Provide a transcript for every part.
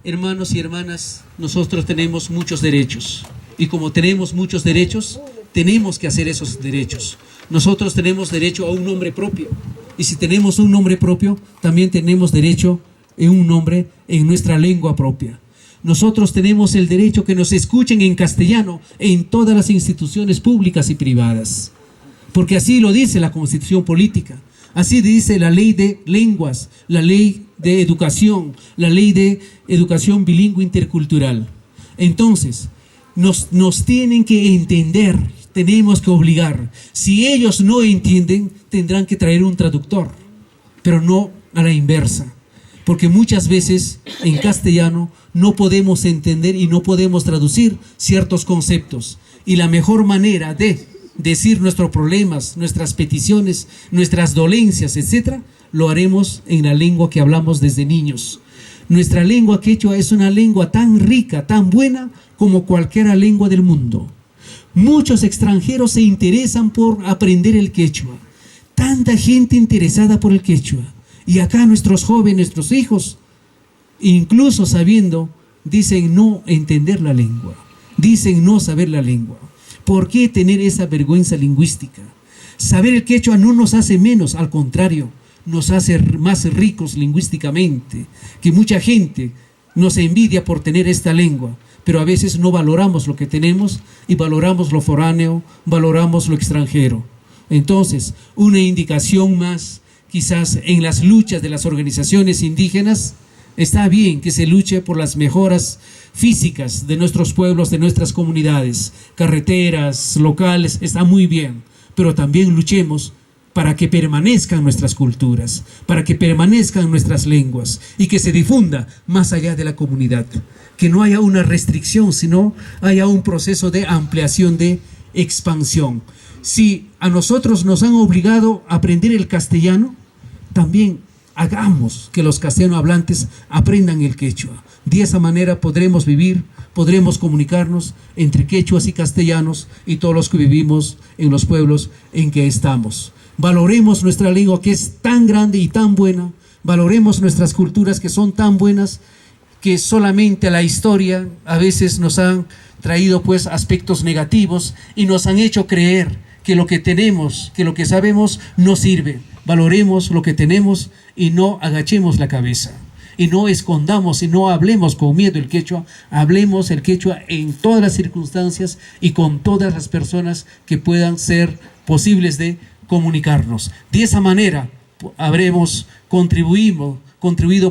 Hermanos y hermanas, nosotros tenemos muchos derechos y como tenemos muchos derechos, tenemos que hacer esos derechos. Nosotros tenemos derecho a un nombre propio y si tenemos un nombre propio, también tenemos derecho a un nombre en nuestra lengua propia. Nosotros tenemos el derecho que nos escuchen en castellano en todas las instituciones públicas y privadas, porque así lo dice la Constitución Política. Así dice la ley de lenguas, la ley de educación, la ley de educación bilingüe intercultural. Entonces, nos tienen que entender, tenemos que obligar. Si ellos no entienden, tendrán que traer un traductor, pero no a la inversa. Porque muchas veces en castellano no podemos entender y no podemos traducir ciertos conceptos. Y la mejor manera de decir nuestros problemas, nuestras peticiones, nuestras dolencias, etc., lo haremos en la lengua que hablamos desde niños. Nuestra lengua quechua es una lengua tan rica, tan buena como cualquier lengua del mundo. Muchos extranjeros se interesan por aprender el quechua. Tanta gente interesada por el quechua. Y acá nuestros jóvenes, nuestros hijos, incluso sabiendo, dicen no entender la lengua. Dicen no saber la lengua. ¿Por qué tener esa vergüenza lingüística? Saber el quechua no nos hace menos, al contrario, nos hace más ricos lingüísticamente, que mucha gente nos envidia por tener esta lengua, pero a veces no valoramos lo que tenemos y valoramos lo foráneo, valoramos lo extranjero. Entonces, una indicación más, quizás en las luchas de las organizaciones indígenas, está bien que se luche por las mejoras físicas de nuestros pueblos, de nuestras comunidades, carreteras, locales, está muy bien, pero también luchemos para que permanezcan nuestras culturas, para que permanezcan nuestras lenguas y que se difunda más allá de la comunidad. Que no haya una restricción, sino haya un proceso de ampliación, de expansión. Si a nosotros nos han obligado a aprender el castellano, también hagamos que los castellano hablantes aprendan el quechua. De esa manera podremos vivir, podremos comunicarnos entre quechuas y castellanos y todos los que vivimos en los pueblos en que estamos. Valoremos nuestra lengua que es tan grande y tan buena, valoremos nuestras culturas que son tan buenas que solamente la historia a veces nos han traído pues aspectos negativos y nos han hecho creer que lo que tenemos, que lo que sabemos no sirve. Valoremos lo que tenemos y no agachemos la cabeza. Y no escondamos y no hablemos con miedo el quechua, hablemos el quechua en todas las circunstancias y con todas las personas que puedan ser posibles de comunicarnos. De esa manera habremos contribuido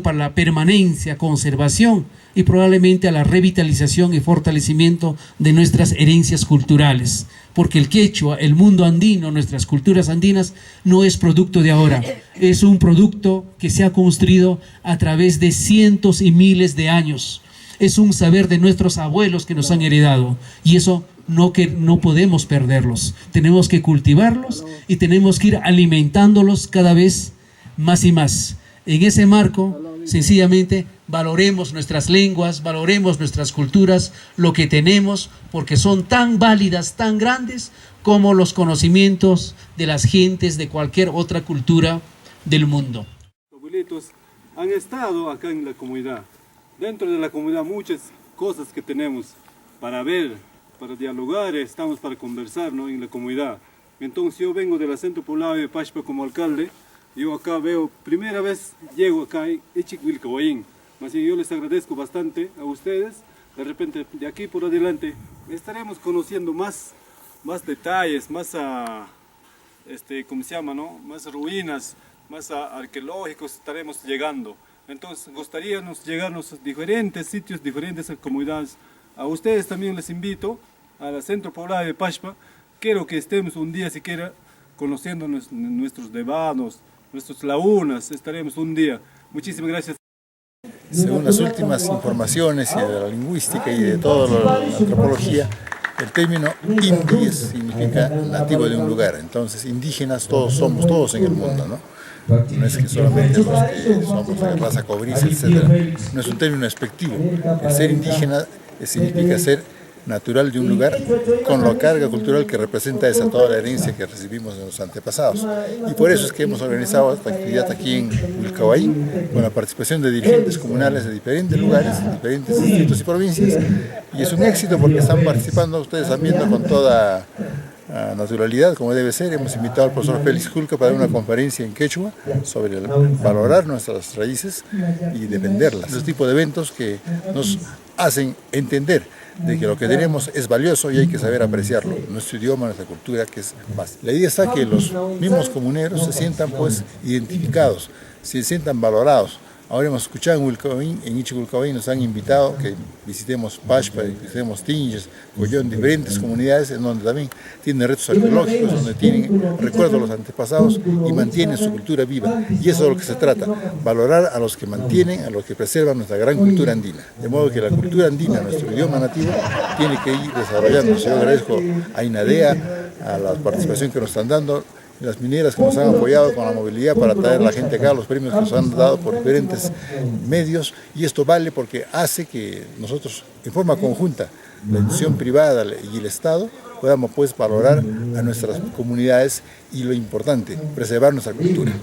para la permanencia, conservación y probablemente a la revitalización y fortalecimiento de nuestras herencias culturales. Porque el quechua, el mundo andino, nuestras culturas andinas, no es producto de ahora. Es un producto que se ha construido a través de cientos y miles de años. Es un saber de nuestros abuelos que nos han heredado. Y eso no podemos perderlos. Tenemos que cultivarlos y tenemos que ir alimentándolos cada vez más y más. En ese marco, sencillamente, valoremos nuestras lenguas, valoremos nuestras culturas, lo que tenemos, porque son tan válidas, tan grandes, como los conocimientos de las gentes de cualquier otra cultura del mundo. Los abuelitos han estado acá en la comunidad. Dentro de la comunidad muchas cosas que tenemos para ver, para dialogar, estamos para conversar, ¿no?, en la comunidad. Entonces yo vengo del Centro Poblado de Pashpa como alcalde. Yo acá veo, primera vez llego acá en Echiquilcahuayín. Así yo les agradezco bastante a ustedes. De repente, de aquí por adelante, estaremos conociendo más detalles, más, ¿cómo se llama, no? Más ruinas, más arqueológicos estaremos llegando. Entonces, gustaríamos llegarnos a diferentes sitios, diferentes comunidades. A ustedes también les invito al Centro Poblado de Pashpa. Quiero que estemos un día siquiera conociendo nuestros devanos, nuestras lagunas, estaremos un día. Muchísimas gracias. Según las últimas informaciones y de la lingüística y de toda la antropología, el término indi significa nativo de un lugar. Entonces, indígenas todos somos, todos en el mundo, ¿no? No es que solamente los que somos de raza cobriza, etc. No es un término despectivo. El ser indígena significa ser natural de un lugar con la carga cultural que representa esa toda la herencia que recibimos de los antepasados. Y por eso es que hemos organizado esta actividad aquí en Wilcahuay, con la participación de dirigentes comunales de diferentes lugares, de diferentes distritos y provincias, y es un éxito porque están participando, ustedes están viendo con toda naturalidad, como debe ser. Hemos invitado al profesor Félix Julca para dar una conferencia en quechua sobre valorar nuestras raíces y defenderlas. Este tipo de eventos que nos hacen entender de que lo que tenemos es valioso y hay que saber apreciarlo, nuestro idioma, nuestra cultura, que es más. La idea está que los mismos comuneros se sientan pues identificados, se sientan valorados. Ahora hemos escuchado en Wilcahuay, en Ichiwilcahuay nos han invitado que visitemos Pashpa, visitemos Tinges, Collón, diferentes comunidades en donde también tienen retos arqueológicos, donde tienen recuerdos de los antepasados y mantienen su cultura viva. Y eso es de lo que se trata, valorar a los que mantienen, a los que preservan nuestra gran cultura andina. De modo que la cultura andina, nuestro idioma nativo, tiene que ir desarrollándose. Yo agradezco a INADEA, a la participación que nos están dando, las mineras que nos han apoyado con la movilidad para traer a la gente acá, los premios que nos han dado por diferentes medios, y esto vale porque hace que nosotros, en forma conjunta, la institución privada y el Estado, podamos pues valorar a nuestras comunidades y lo importante, preservar nuestra cultura.